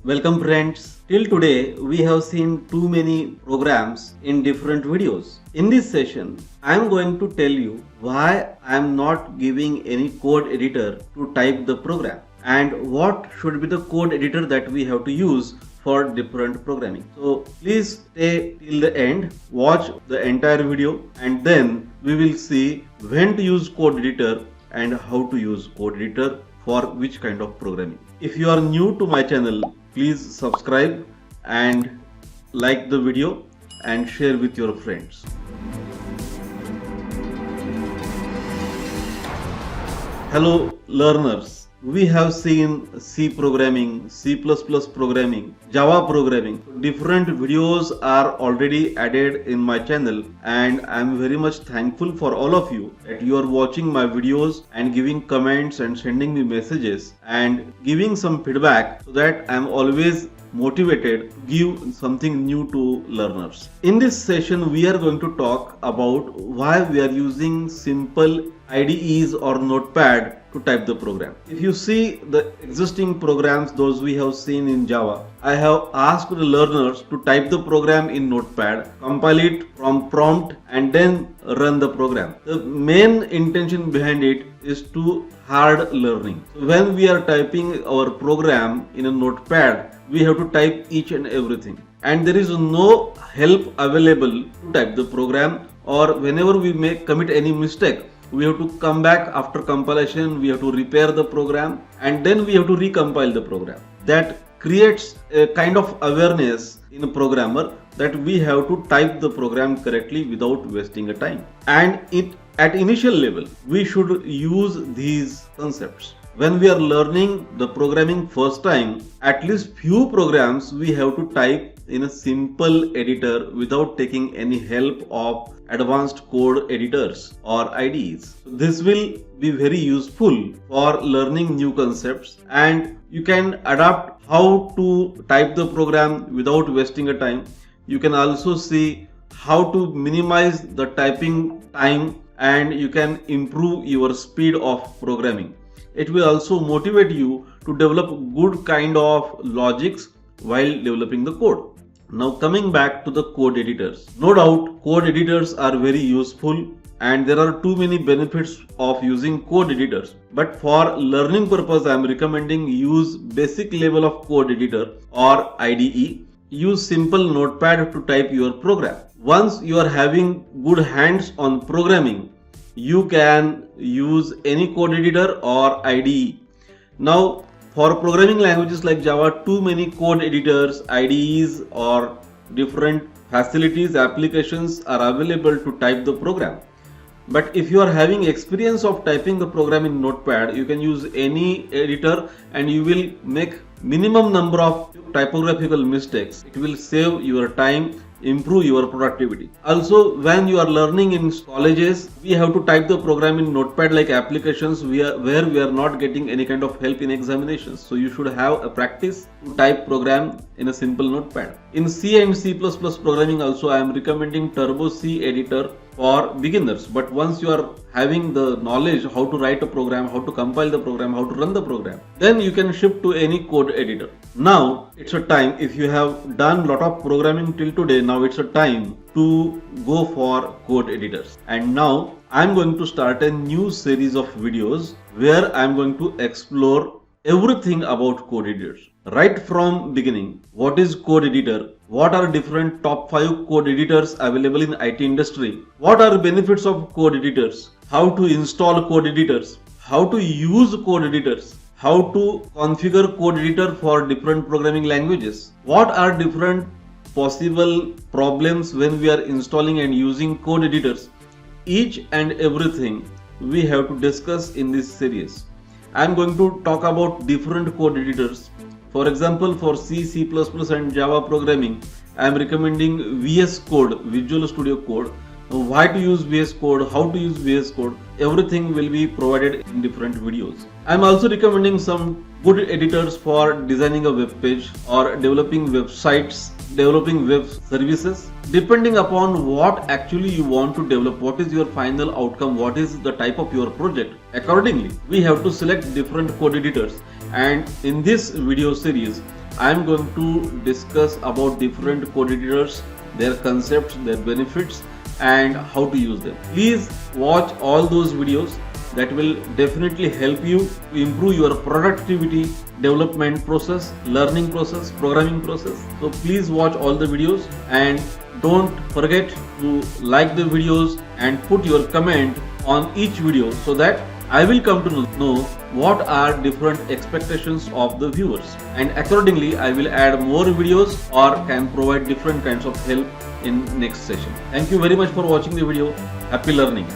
Welcome friends. Till today we have seen too many programs in different videos. In this session I am going to tell you why I am not giving any code editor to type the program and what should be the code editor that we have to use for different programming. So please stay till the end, watch the entire video and then we will see when to use code editor and how to use code editor for which kind of programming. If you are new to my channel, please subscribe and like the video and share with your friends. Hello learners. We have seen C programming, C++ programming, Java programming. Different videos are already added in my channel and I am very much thankful for all of you that you are watching my videos and giving comments and sending me messages and giving some feedback so that I am always motivated to give something new to learners. In this session we are going to talk about why we are using simple IDEs or notepad to type the program. If you see the existing programs, those we have seen in Java, I have asked the learners to type the program in notepad, compile it from prompt and then run the program. The main intention behind it is to hard learning. When we are typing our program in a notepad, we have to type each and everything and there is no help available to type the program, or whenever we commit any mistake, we have to come back after compilation, we have to repair the program and then we have to recompile the program. That creates a kind of awareness in a programmer that we have to type the program correctly without wasting a time. And at initial level, we should use these concepts. When we are learning the programming first time, at least few programs we have to type in a simple editor without taking any help of advanced code editors or IDEs. This will be very useful for learning new concepts and you can adapt how to type the program without wasting a time. You can also see how to minimize the typing time and you can improve your speed of programming. It will also motivate you to develop good kind of logics while developing the code. Now coming back to the code editors. No doubt code editors are very useful and there are too many benefits of using code editors. But for learning purpose I am recommending use basic level of code editor or IDE. Use simple notepad to type your program. Once you are having good hands on programming, you can use any code editor or IDE. Now for programming languages like Java, too many code editors, IDEs or different facilities, applications are available to type the program. But if you are having experience of typing the program in notepad, you can use any editor and you will make minimum number of typographical mistakes. It will save your time, improve your productivity. Also, when you are learning in colleges, we have to type the program in notepad like applications where we are not getting any kind of help in examinations. So you should have a practice to type program in a simple notepad. In C and C++ programming also I am recommending Turbo C editor for beginners. But once you are having the knowledge how to write a program, how to compile the program, how to run the program, then you can shift to any code editor. Now it's a time, if you have done lot of programming till today, now it's a time to go for code editors. And now I'm going to start a new series of videos where I'm going to explore everything about code editors. Right from beginning, what is code editor? What are different top 5 code editors available in IT industry? What are benefits of code editors? How to install code editors? How to use code editors? How to configure code editor for different programming languages? What are different possible problems when we are installing and using code editors? Each and everything we have to discuss in this series. I am going to talk about different code editors. For example, for C, C++ and Java programming, I am recommending VS Code, Visual Studio Code. Why to use VS Code, how to use VS Code, everything will be provided in different videos. I am also recommending some good editors for designing a web page or developing websites, developing web services. Depending upon what actually you want to develop, what is your final outcome, what is the type of your project, accordingly we have to select different code editors. And in this video series I am going to discuss about different code editors, their concepts, their benefits, and how to use them. Please watch all those videos. That will definitely help you to improve your productivity, development process, learning process, programming process. So please watch all the videos and don't forget to like the videos and put your comment on each video so that I will come to know what are different expectations of the viewers, and accordingly I will add more videos or can provide different kinds of help in next session. Thank you very much for watching the video. Happy learning.